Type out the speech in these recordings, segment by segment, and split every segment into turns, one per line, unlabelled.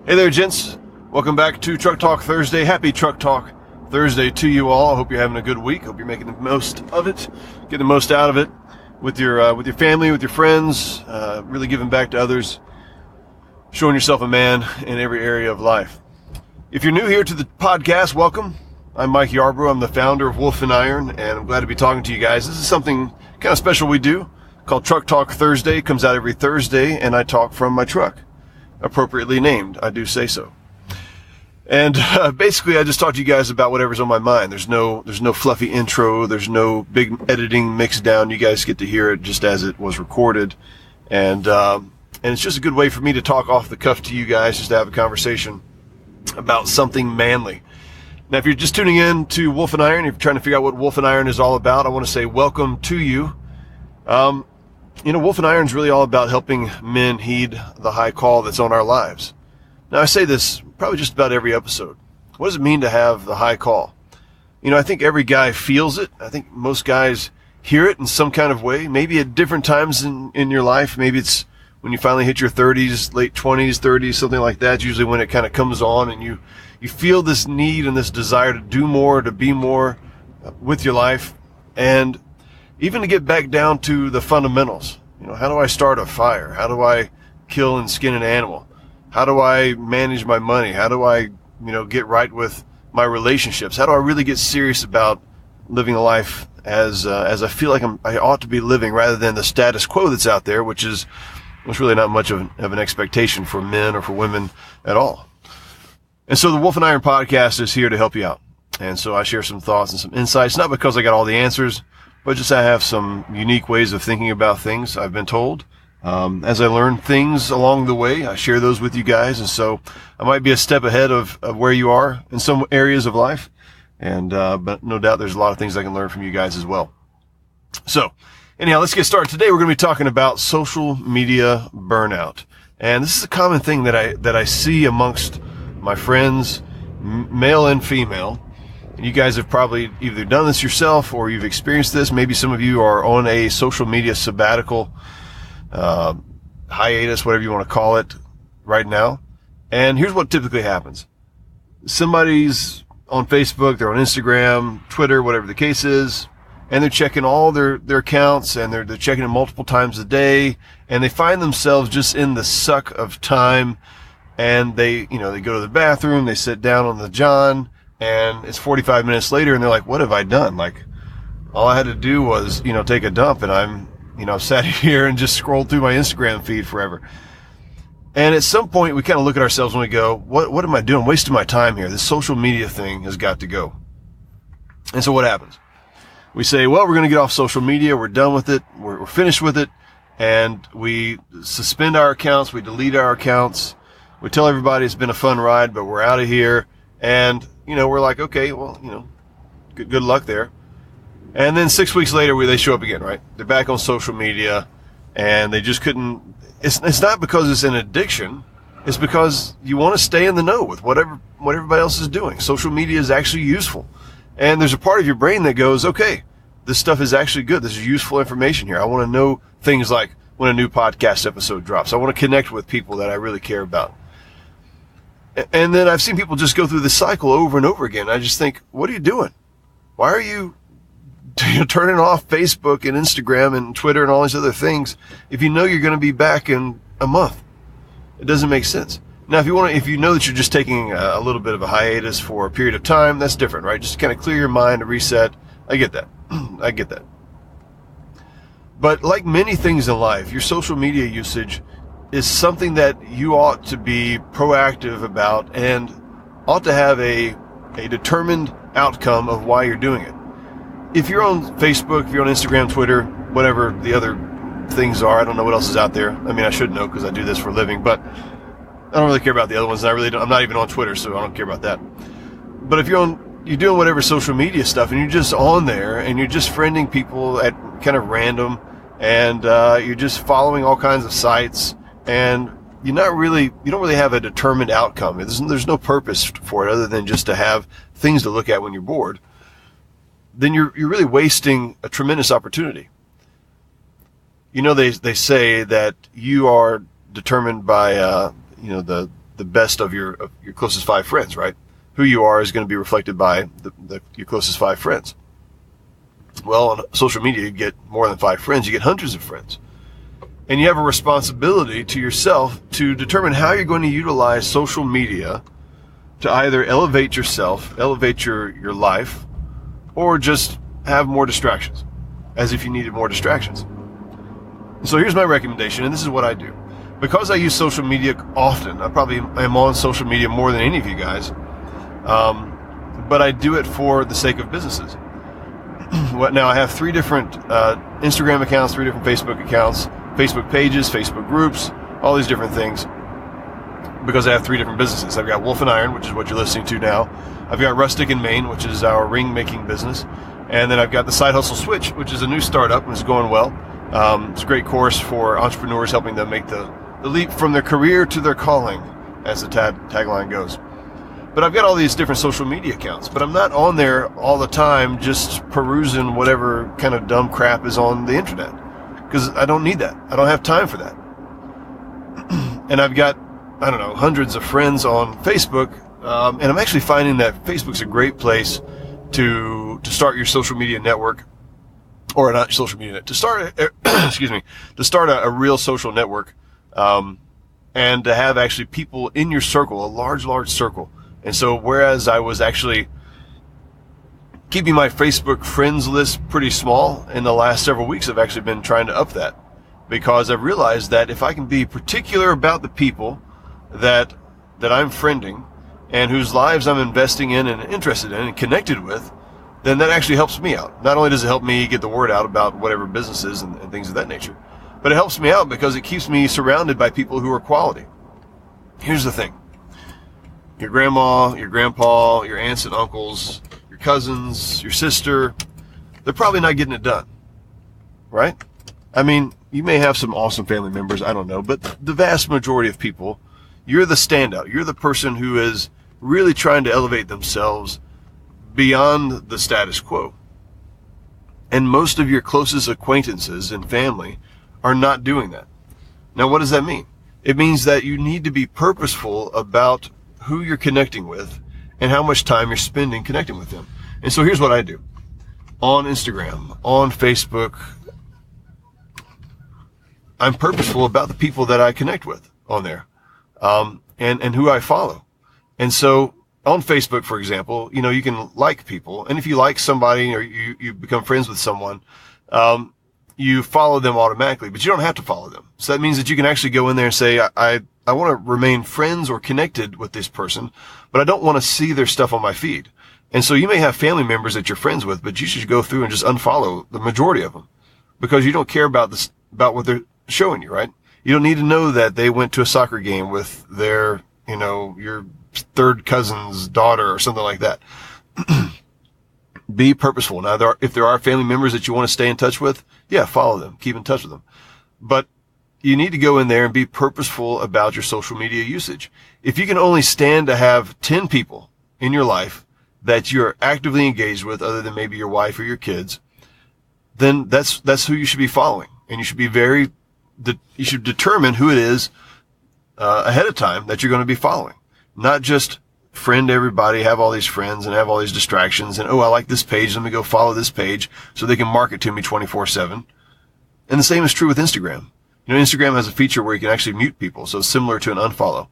Hey there, gents. Welcome back to Truck Talk Thursday. Happy Truck Talk Thursday to you all. I hope you're having a good week. Hope you're making the most of it, getting the most out of it with your family, with your friends, really giving back to others, showing yourself a man in every area of life. If you're new here to the podcast, welcome. I'm Mike Yarbrough. I'm the founder of Wolf and Iron, and I'm glad to be talking to you guys. This is something kind of special we do called Truck Talk Thursday. It comes out every Thursday, and I talk from my truck. Appropriately named, I do say so. And basically I just talk to you guys about whatever's on my mind. There's no fluffy intro, there's no big editing mixed down. You guys get to hear it just as it was recorded. And it's just a good way for me to talk off the cuff to you guys, just to have a conversation about something manly. Now, if you're just tuning in to Wolf and Iron, if you're trying to figure out what Wolf and Iron is all about, I want to say welcome to you. Wolf and Iron is really all about helping men heed the high call that's on our lives. Now, I say this probably just about every episode. What does it mean to have the high call? I think every guy feels it. I think most guys hear it in some kind of way, maybe at different times in your life. Maybe it's when you finally hit your 30s, late 20s, 30s, something like that. It's usually when it kind of comes on and you feel this need and this desire to do more, to be more with your life, and even to get back down to the fundamentals. How do I start a fire? How do I kill and skin an animal? How do I manage my money? How do I, get right with my relationships? How do I really get serious about living a life as I feel like I ought to be living, rather than the status quo that's out there, which is really not much of an expectation for men or for women at all. And so the Wolf and Iron podcast is here to help you out. And so I share some thoughts and some insights, not because I got all the answers, but just I have some unique ways of thinking about things, I've been told. As I learn things along the way, I share those with you guys. And so I might be a step ahead of where you are in some areas of life. But no doubt there's a lot of things I can learn from you guys as well. So anyhow, let's get started. Today we're going to be talking about social media burnout. And this is a common thing that I see amongst my friends, male and female. You guys have probably either done this yourself or you've experienced this. Maybe some of you are on a social media sabbatical, hiatus, whatever you want to call it, right now. And here's what typically happens. Somebody's on Facebook, they're on Instagram, Twitter, whatever the case is, and they're checking all their accounts, and they're checking it multiple times a day, and they find themselves just in the suck of time, and they go to the bathroom, they sit down on the john, and it's 45 minutes later, and they're like, what have I done? Like, all I had to do was, take a dump, and I'm, sat here and just scrolled through my Instagram feed forever. And at some point, we kind of look at ourselves and we go, what am I doing? I'm wasting my time here. This social media thing has got to go. And so what happens? We say, well, we're going to get off social media. We're done with it. We're finished with it. And we suspend our accounts. We delete our accounts. We tell everybody it's been a fun ride, but we're out of here. And we're like, okay, well, good luck there. And then 6 weeks later, they show up again, right? They're back on social media, and they just couldn't. It's not because it's an addiction. It's because you want to stay in the know with what everybody else is doing. Social media is actually useful. And there's a part of your brain that goes, okay, this stuff is actually good. This is useful information here. I want to know things like when a new podcast episode drops. I want to connect with people that I really care about. And then I've seen people just go through this cycle over and over again. I just think, what are you doing? Why are you turning off Facebook and Instagram and Twitter and all these other things if you know you're going to be back in a month? It doesn't make sense. Now, if you know that you're just taking a little bit of a hiatus for a period of time, that's different, right? Just kind of clear your mind, a reset. I get that. I get that. But like many things in life, your social media usage is something that you ought to be proactive about and ought to have a determined outcome of why you're doing it. If you're on Facebook, if you're on Instagram, Twitter, whatever the other things are, I don't know what else is out there. I mean, I should know because I do this for a living, but I don't really care about the other ones. I'm not even on Twitter, so I don't care about that. But if you're doing whatever social media stuff and you're just on there and you're just friending people at kind of random, and you're just following all kinds of sites, and you don't really have a determined outcome. There's no purpose for it other than just to have things to look at when you're bored. Then you're really wasting a tremendous opportunity. They say that you are determined by the the best of your closest 5 friends, right? Who you are is going to be reflected by your closest 5 friends. Well, on social media, you get more than 5 friends. You get hundreds of friends. And you have a responsibility to yourself to determine how you're going to utilize social media to either elevate yourself, elevate your life, or just have more distractions, as if you needed more distractions. So here's my recommendation, and this is what I do. Because I use social media often, I probably am on social media more than any of you guys, but I do it for the sake of businesses. Now I have 3 different Instagram accounts, 3 different Facebook accounts, Facebook pages, Facebook groups, all these different things, because I have 3 different businesses. I've got Wolf and Iron, which is what you're listening to now. I've got Rustic in Maine, which is our ring making business. And then I've got the Side Hustle Switch, which is a new startup and it's going well. It's a great course for entrepreneurs, helping them make the leap from their career to their calling, as the tagline goes. But I've got all these different social media accounts, but I'm not on there all the time just perusing whatever kind of dumb crap is on the internet, because I don't need that. I don't have time for that. And I've got, I don't know, hundreds of friends on Facebook, and I'm actually finding that Facebook's a great place to start your social media network, or not social media, to start, to start a real social network, and to have actually people in your circle, a large circle. And so whereas I was actually keeping my Facebook friends list pretty small, in the last several weeks I've actually been trying to up that, because I've realized that if I can be particular about the people that I'm friending and whose lives I'm investing in and interested in and connected with, then that actually helps me out. Not only does it help me get the word out about whatever businesses and things of that nature, but it helps me out because it keeps me surrounded by people who are quality. Here's the thing. Your grandma, your grandpa, your aunts and uncles, your cousins, your sister, they're probably not getting it done, right? I mean, you may have some awesome family members, I don't know, but the vast majority of people, you're the standout. You're the person who is really trying to elevate themselves beyond the status quo. And most of your closest acquaintances and family are not doing that. Now, what does that mean? It means that you need to be purposeful about who you're connecting with and how much time you're spending connecting with them. And so here's what I do. On Instagram, on Facebook, I'm purposeful about the people that I connect with on there, and who I follow. And so on Facebook, for example, you can like people, and if you like somebody or you become friends with someone, you follow them automatically, but you don't have to follow them. So that means that you can actually go in there and say, I want to remain friends or connected with this person, but I don't want to see their stuff on my feed. And so you may have family members that you're friends with, but you should go through and just unfollow the majority of them, because you don't care about what they're showing you, right? You don't need to know that they went to a soccer game with their, your third cousin's daughter or something like that. Be purposeful. Now, if there are family members that you want to stay in touch with, yeah, follow them, keep in touch with them. But you need to go in there and be purposeful about your social media usage. If you can only stand to have 10 people in your life that you're actively engaged with, other than maybe your wife or your kids, then that's who you should be following. And you should be you should determine who it is ahead of time that you're going to be following. Not just friend everybody, have all these friends and have all these distractions and, I like this page, let me go follow this page so they can market to me 24/7. And the same is true with Instagram. Instagram has a feature where you can actually mute people, so it's similar to an unfollow.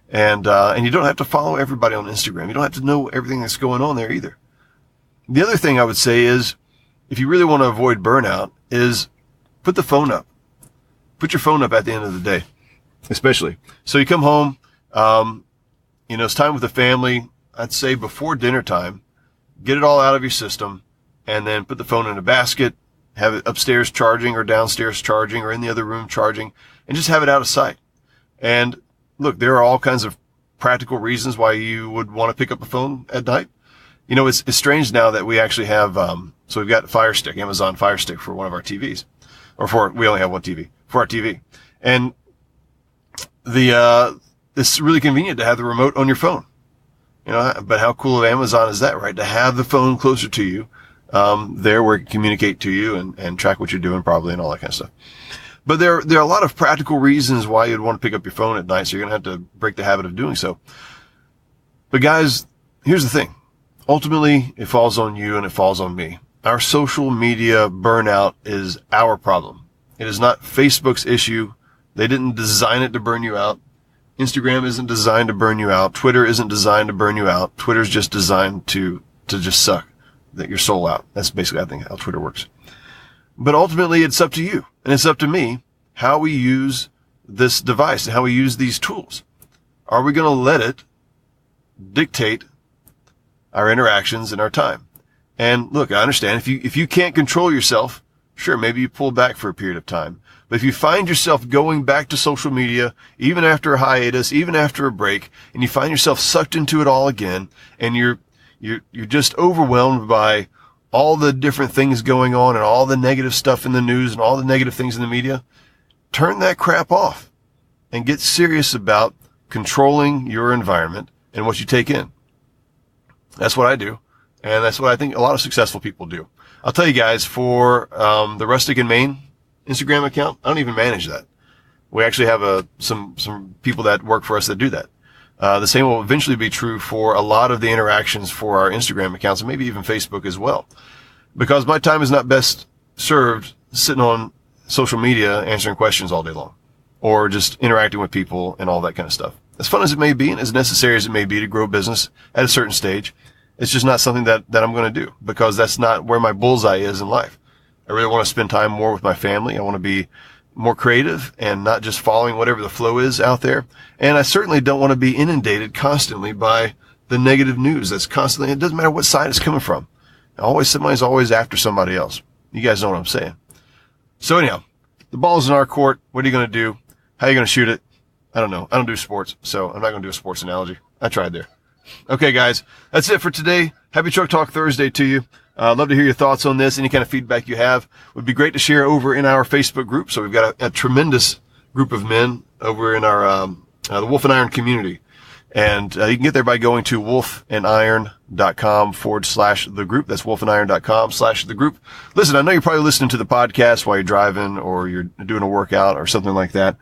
And you don't have to follow everybody on Instagram. You don't have to know everything that's going on there either. The other thing I would say is, if you really want to avoid burnout, is put the phone up. Put your phone up at the end of the day, especially. So you come home, it's time with the family. I'd say before dinner time, get it all out of your system, and then put the phone in a basket, have it upstairs charging or downstairs charging or in the other room charging, and just have it out of sight. And look, there are all kinds of practical reasons why you would want to pick up a phone at night. It's strange now that we actually have, so we've got Fire Stick, Amazon Fire Stick for one of our TVs, we only have one TV, for our TV. And it's really convenient to have the remote on your phone. But how cool of Amazon is that, right? To have the phone closer to you, there where it can communicate to you and track what you're doing probably and all that kind of stuff. But there are a lot of practical reasons why you'd want to pick up your phone at night, so you're going to have to break the habit of doing so. But guys, here's the thing. Ultimately, it falls on you and it falls on me. Our social media burnout is our problem. It is not Facebook's issue. They didn't design it to burn you out. Instagram isn't designed to burn you out. Twitter isn't designed to burn you out. Twitter's just designed to just suck your soul out. That's basically, I think, how Twitter works. But ultimately, it's up to you and it's up to me how we use this device and how we use these tools. Are we going to let it dictate our interactions and our time? And look, I understand if you can't control yourself, sure, maybe you pull back for a period of time. But if you find yourself going back to social media, even after a hiatus, even after a break, and you find yourself sucked into it all again, and you're just overwhelmed by all the different things going on and all the negative stuff in the news and all the negative things in the media, turn that crap off and get serious about controlling your environment and what you take in. That's what I do. And that's what I think a lot of successful people do. I'll tell you guys, for the Rustic in Maine Instagram account, I don't even manage that. We actually have some people that work for us that do that. The same will eventually be true for a lot of the interactions for our Instagram accounts and maybe even Facebook as well. Because my time is not best served sitting on social media answering questions all day long or just interacting with people and all that kind of stuff. As fun as it may be and as necessary as it may be to grow a business at a certain stage, it's just not something that I'm going to do because that's not where my bullseye is in life. I really want to spend time more with my family. I want to be more creative and not just following whatever the flow is out there. And I certainly don't want to be inundated constantly by the negative news that's constantly, it doesn't matter what side it's coming from. Somebody's always after somebody else. You guys know what I'm saying. So anyhow, the ball's in our court. What are you going to do? How are you going to shoot it? I don't know. I don't do sports, so I'm not going to do a sports analogy. I tried there. Okay, guys, that's it for today. Happy Truck Talk Thursday to you. I'd love to hear your thoughts on this. Any kind of feedback you have would be great to share over in our Facebook group. So we've got a tremendous group of men over in our the Wolf and Iron community. And you can get there by going to wolfandiron.com/the group. That's wolfandiron.com/the group. Listen, I know you're probably listening to the podcast while you're driving or you're doing a workout or something like that,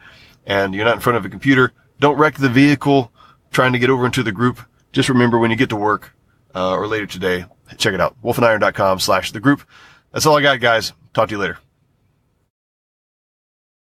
and you're not in front of a computer. Don't wreck the vehicle trying to get over into the group. Just remember when you get to work or later today, check it out. wolfandiron.com/the group. That's all I got, guys. Talk to you later.